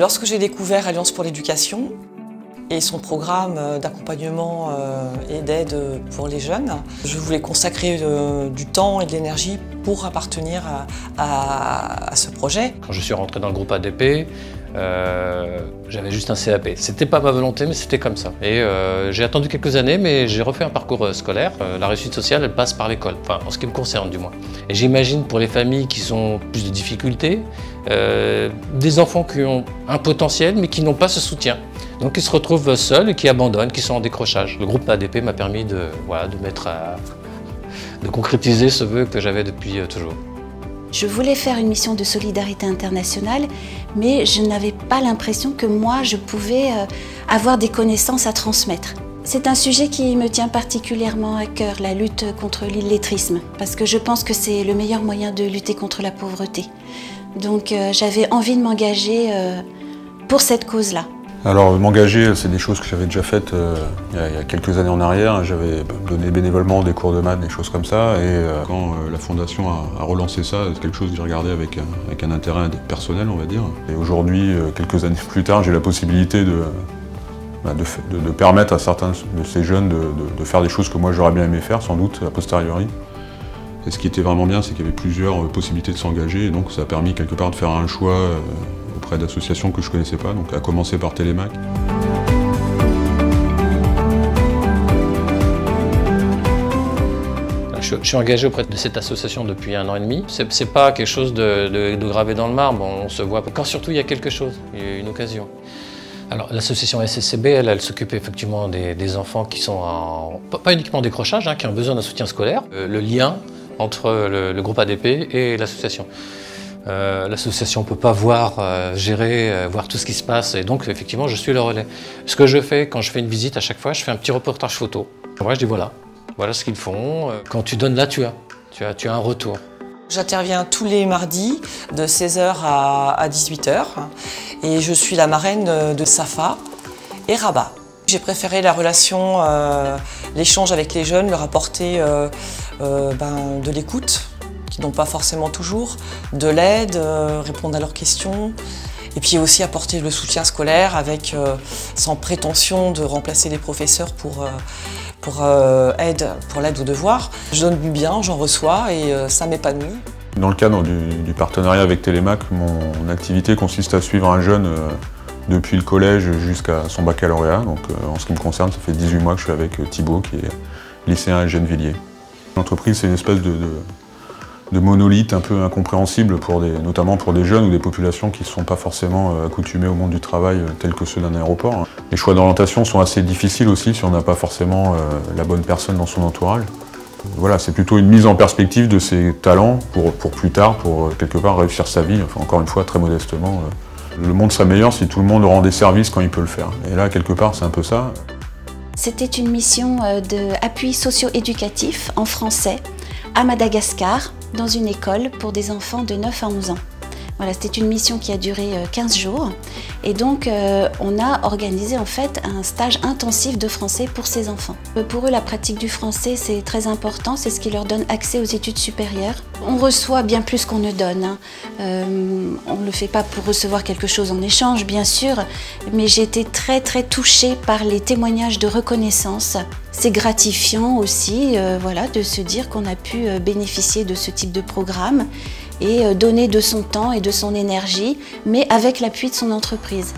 Lorsque j'ai découvert Alliance pour l'éducation et son programme d'accompagnement et d'aide pour les jeunes, je voulais consacrer du temps et de l'énergie pour appartenir à ce projet. Quand je suis rentré dans le groupe ADP, j'avais juste un CAP. C'était pas ma volonté, mais c'était comme ça. Et j'ai attendu quelques années, mais j'ai refait un parcours scolaire. La réussite sociale, elle passe par l'école, enfin en ce qui me concerne du moins. Et j'imagine pour les familles qui ont plus de difficultés, des enfants qui ont un potentiel, mais qui n'ont pas ce soutien. Donc ils se retrouvent seuls et qui abandonnent, qui sont en décrochage. Le groupe ADP m'a permis de concrétiser ce vœu que j'avais depuis toujours. Je voulais faire une mission de solidarité internationale, mais je n'avais pas l'impression que moi, je pouvais avoir des connaissances à transmettre. C'est un sujet qui me tient particulièrement à cœur, la lutte contre l'illettrisme, parce que je pense que c'est le meilleur moyen de lutter contre la pauvreté. Donc j'avais envie de m'engager pour cette cause-là. Alors m'engager, c'est des choses que j'avais déjà faites il y a quelques années en arrière. J'avais donné bénévolement des cours de maths, des choses comme ça. Et quand la Fondation a relancé ça, c'est quelque chose que j'ai regardé avec un intérêt personnel, on va dire. Et aujourd'hui, quelques années plus tard, j'ai la possibilité de permettre à certains de ces jeunes de faire des choses que moi j'aurais bien aimé faire, sans doute, a posteriori. Et ce qui était vraiment bien, c'est qu'il y avait plusieurs possibilités de s'engager. Et donc ça a permis quelque part de faire un choix auprès d'associations que je ne connaissais pas, donc à commencer par Télémac. Je suis engagé auprès de cette association depuis 1 an et demi. C'est pas quelque chose de gravé dans le marbre, on se voit quand surtout il y a quelque chose, il y a une occasion. Alors l'association SSCB, elle s'occupe effectivement des enfants qui sont pas uniquement en décrochage, qui ont besoin d'un soutien scolaire. Le lien entre le groupe ADP et l'association. L'association ne peut pas gérer, voir tout ce qui se passe, et donc effectivement je suis le relais. Ce que je fais quand je fais une visite, à chaque fois, je fais un petit reportage photo. Moi je dis voilà ce qu'ils font. Quand tu donnes là, tu as un retour. J'interviens tous les mardis de 16h à 18h et je suis la marraine de Safa et Rabat. J'ai préféré la relation, l'échange avec les jeunes, leur apporter de l'écoute, qui n'ont pas forcément toujours, de l'aide, répondre à leurs questions, et puis aussi apporter le soutien scolaire avec, sans prétention de remplacer les professeurs pour l'aide aux devoirs. Je donne du bien, j'en reçois et ça m'épanouit. Dans le cadre du partenariat avec Télémac, mon activité consiste à suivre un jeune depuis le collège jusqu'à son baccalauréat. Donc en ce qui me concerne, ça fait 18 mois que je suis avec Thibaut, qui est lycéen à Gennevilliers. L'entreprise, c'est une espèce de monolithe un peu incompréhensible, notamment pour des jeunes ou des populations qui ne sont pas forcément accoutumées au monde du travail tel que ceux d'un aéroport. Les choix d'orientation sont assez difficiles aussi si on n'a pas forcément la bonne personne dans son entourage. Voilà, c'est plutôt une mise en perspective de ses talents pour plus tard, pour quelque part réussir sa vie, enfin, encore une fois très modestement. Le monde serait meilleur si tout le monde rendait service quand il peut le faire. Et là, quelque part, c'est un peu ça. C'était une mission d'appui socio-éducatif en français à Madagascar, dans une école pour des enfants de 9 à 11 ans. Voilà, c'était une mission qui a duré 15 jours et donc on a organisé en fait un stage intensif de français pour ces enfants. Pour eux, la pratique du français, c'est très important, c'est ce qui leur donne accès aux études supérieures. On reçoit bien plus qu'on ne donne. On ne le fait pas pour recevoir quelque chose en échange, bien sûr, mais j'ai été très touchée par les témoignages de reconnaissance. C'est gratifiant aussi de se dire qu'on a pu bénéficier de ce type de programme et donner de son temps et de son énergie, mais avec l'appui de son entreprise.